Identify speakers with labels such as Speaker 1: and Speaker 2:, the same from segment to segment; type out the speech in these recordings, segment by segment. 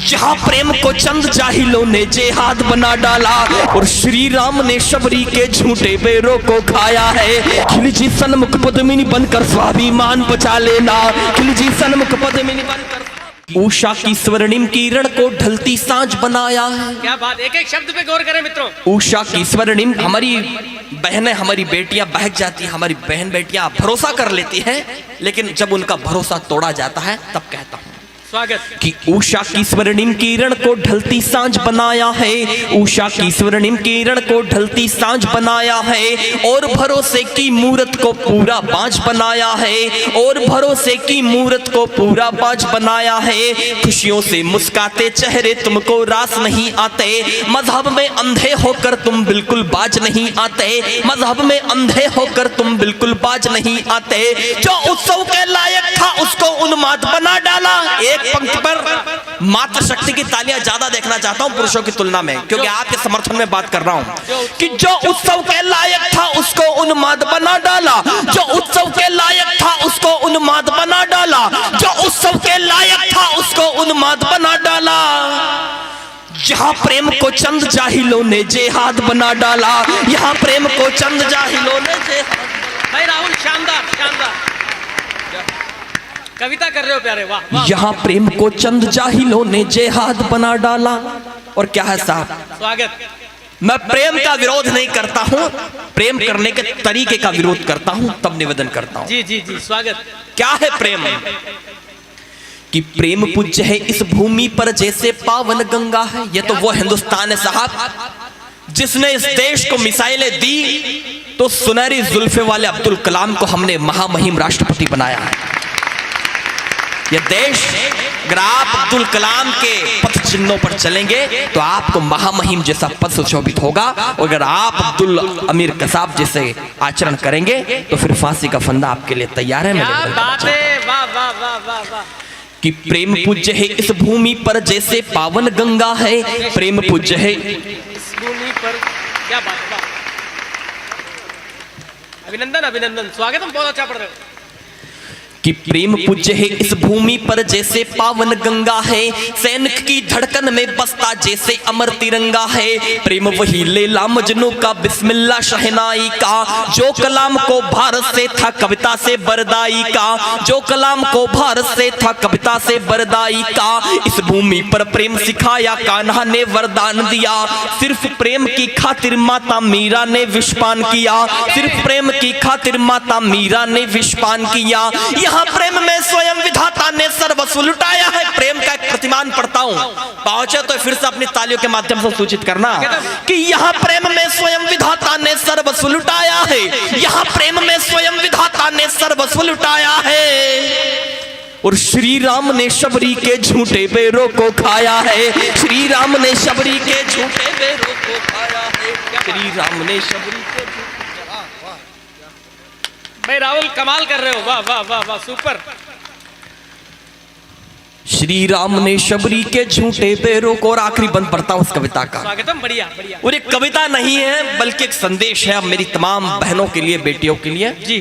Speaker 1: जहाँ प्रेम को चंद जाहिलों ने जेहाद बना डाला और श्री राम ने शबरी के झूठे बेरों को खाया है। खिलजी सन्मुख पद्मिनी बनकर स्वाभिमान बचा लेना, खिलजी सन्मुख पद्मिनी बनकर उषा की स्वर्णिम किरण को ढलती सांझ बनाया है।
Speaker 2: क्या बात, एक एक शब्द पे गौर करें मित्रों।
Speaker 1: उषा की स्वर्णिम, हमारी बहनें हमारी बेटियां बहक जाती हैं, हमारी बहन बेटियां भरोसा कर लेती हैं, लेकिन जब उनका भरोसा तोड़ा जाता है तब कहता हूं
Speaker 2: स्वागत
Speaker 1: कि उषा की स्वर्णिम किरण को ढलती सांझ बनाया है, उषा की स्वर्णिम किरण को ढलती सांझ बनाया है, और भरोसे की मूरत को पूरा बाज बनाया है, और भरोसे की मूरत को पूरा बाज बनाया है। खुशियों से मुस्काते चेहरे तुमको रास नहीं आते, मजहब में अंधे होकर तुम बिल्कुल बाज नहीं आते, मजहब में अंधे होकर तुम बिल्कुल बाज नहीं आते। जो उत्सव के लायक था उसको उन्माद बना डाला। एक पंक्ति पर मातृ शक्ति की तालियां ज्यादा देखना चाहता हूं पुरुषों की तुलना में, क्योंकि आपके समर्थन में बात कर रहा हूं कि जो उत्सव के लायक था उसको उन्माद बना डाला, जो उत्सव के लायक था उसको उन्माद बना डाला, जो उत्सव के लायक था उसको उन्माद बना डाला। जहां प्रेम को चंद जाहिलों ने जेहाद बना डाला, यहां प्रेम को चंद जाहिलों ने जेहाद।
Speaker 2: भाई राहुल, शानदार शानदार कविता कर रहे हो प्यारे, वाह वाह।
Speaker 1: यहाँ प्रेम को चंद जाहिलों ने जेहाद बना डाला। और क्या है साहब,
Speaker 2: स्वागत।
Speaker 1: मैं प्रेम का विरोध नहीं करता हूँ, प्रेम करने के तरीके का विरोध करता हूँ, तब निवेदन करता हूँ।
Speaker 2: जी जी जी, स्वागत।
Speaker 1: क्या है प्रेम? कि प्रेम पूज्य है इस भूमि पर जैसे पावन गंगा है। ये तो वो हिंदुस्तान है साहब जिसने इस देश को मिसाइलें दी, तो सुनहरी जुल्फे वाले अब्दुल कलाम को हमने महामहिम राष्ट्रपति बनाया है। यह देश, अगर आप अब्दुल कलाम के पथ चिन्हों पर चलेंगे तो आपको महामहिम जैसा पद सुशोभित होगा, और अगर आप अब्दुल अमीर कसाब जैसे आचरण करेंगे तो फिर फांसी का फंदा आपके लिए तैयार है।
Speaker 2: क्या बात है, वाह वाह वाह वाह वाह।
Speaker 1: कि प्रेम पूज्य है इस भूमि पर जैसे पावन गंगा है, प्रेम पूज्य है
Speaker 2: इस भूमि पर। क्या बात है, अभिनंदन अभिनंदन, स्वागत। हम बहुत अच्छा पढ़ रहे हो।
Speaker 1: कि प्रेम पूज्य है इस भूमि पर जैसे पावन गंगा है, सैनिक की धड़कन में बसता जैसे अमर तिरंगा है। प्रेम वही लैला मजनू का, बिस्मिल्ला शहनाई का, जो कलाम को भारत से था कविता से बरदाई का, जो कलाम को भारत से था कविता से बरदाई का। इस भूमि पर प्रेम सिखाया कान्हा ने वरदान दिया, सिर्फ प्रेम की खातिर माता मीरा ने विषपान किया, सिर्फ प्रेम की खातिर माता मीरा ने विषपान किया। यहाँ प्रेम में स्वयं विधाता ने सर्वस्व लुटाया है। प्रेम का एक प्रतिमान पढ़ता हूँ, पहुंचे तो फिर से अपनी तालियों के माध्यम से सूचित करना कि यहाँ प्रेम में स्वयं विधाता ने सर्वस्व लुटाया है, यहाँ प्रेम में स्वयं विधाता ने सर्वस्व लुटाया है। और श्री राम ने शबरी के झूठे बेरों को खाया है, श्री राम ने शबरी के झूठे बेरों को खाया है, श्री राम ने शबरी के।
Speaker 2: भाई राहुल, कमाल कर रहे हो, वाह वाह वाह वाह, सुपर।
Speaker 1: श्री राम ने शबरी के झूठे पैरों को, और आखिरी बंद पढ़ता हूं उस कविता का।
Speaker 2: स्वागतम, बढ़िया बढ़िया।
Speaker 1: और एक कविता नहीं है बल्कि एक संदेश है मेरी तमाम बहनों के लिए, बेटियों के लिए
Speaker 2: जी,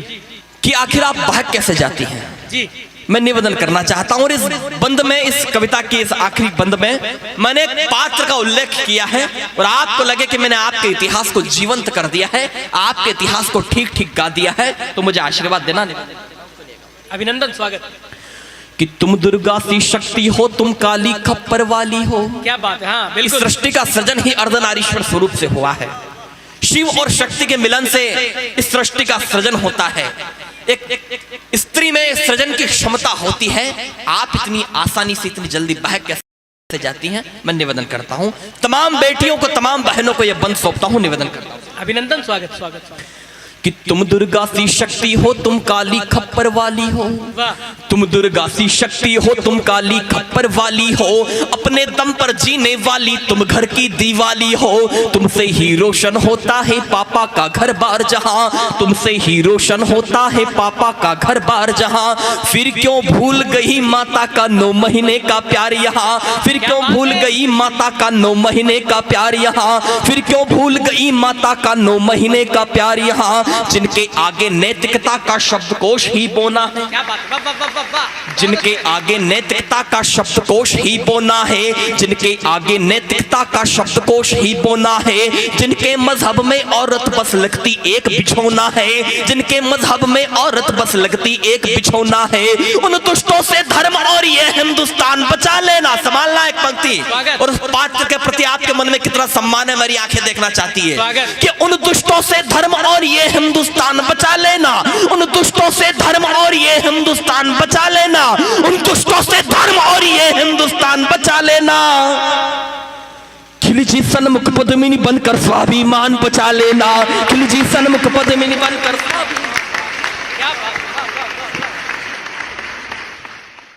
Speaker 1: कि आखिर आप बहक कैसे जाती हैं।
Speaker 2: जी,
Speaker 1: मैं निवेदन करना चाहता हूं, और इस बंद में, इस कविता के इस आखिरी बंद में मैंने एक पात्र का उल्लेख किया है, और आपको लगे कि मैंने आपके इतिहास को जीवंत कर दिया है, आपके इतिहास को ठीक ठीक गा दिया है, तो मुझे आशीर्वाद देना।
Speaker 2: अभिनंदन, स्वागत।
Speaker 1: कि तुम दुर्गा सी शक्ति हो, तुम काली खप्पर वाली हो।
Speaker 2: क्या बात है, हाँ
Speaker 1: इस
Speaker 2: बिल्कुल।
Speaker 1: सृष्टि का सृजन ही अर्धनारीश्वर स्वरूप से हुआ है। शिव और शक्ति के मिलन से इस सृष्टि का सृजन होता है। एक स्त्री में सृजन की क्षमता होती है। आप इतनी आसानी से, इतनी जल्दी बहक कैसे जाती हैं? मैं निवेदन करता हूं, तमाम बेटियों को, तमाम बहनों को यह बंद सौंपता हूं, निवेदन करता हूं।
Speaker 2: अभिनंदन, स्वागत स्वागत स्वागत।
Speaker 1: कि तुम दुर्गा सी शक्ति हो, तुम काली खप्पर वाली हो, तुम दुर्गा सी शक्ति हो, तुम काली खप्पर वाली हो, अपने दम पर जीने वाली तुम घर की दीवाली हो। तुमसे ही रोशन होता है पापा का घर बार जहां, तुमसे ही रोशन होता है पापा का घर बार जहां। फिर क्यों भूल गई माता का 9 महीने का प्यार यहाँ, फिर क्यों भूल गई माता का 9 महीने का प्यार यहाँ, फिर क्यों भूल गई माता का 9 महीने का प्यार यहाँ। जिनके आगे नैतिकता का शब्दकोश ही बोना है,
Speaker 2: क्या बात, वाह वाह वाह वाह।
Speaker 1: जिनके आगे नैतिकता का शब्दकोश ही बोना है, जिनके आगे नैतिकता का शब्दकोश ही बोना है, जिनके मजहब में औरत बस लगती एक बिछौना है, जिनके मजहब में औरत बस लगती एक बिछौना है, उन दुष्टों से धर्म और ये हिंदुस्तान बचा लेना। संभालना एक पंक्ति, और उस पात्र के प्रति आपके मन में कितना सम्मान है मेरी आंखें देखना चाहती है कि उन दुष्टों से धर्म और ये हिंदुस्तान बचा लेना, उन दुष्टों से धर्म और ये हिंदुस्तान बचा लेना, उन दुष्टों से धर्म और ये हिंदुस्तान बचा लेना। खिलजी सन्मुख पद्मिनी बनकर स्वाभिमान बचा लेना, खिलजी सन्मुख पद्मिनी बनकर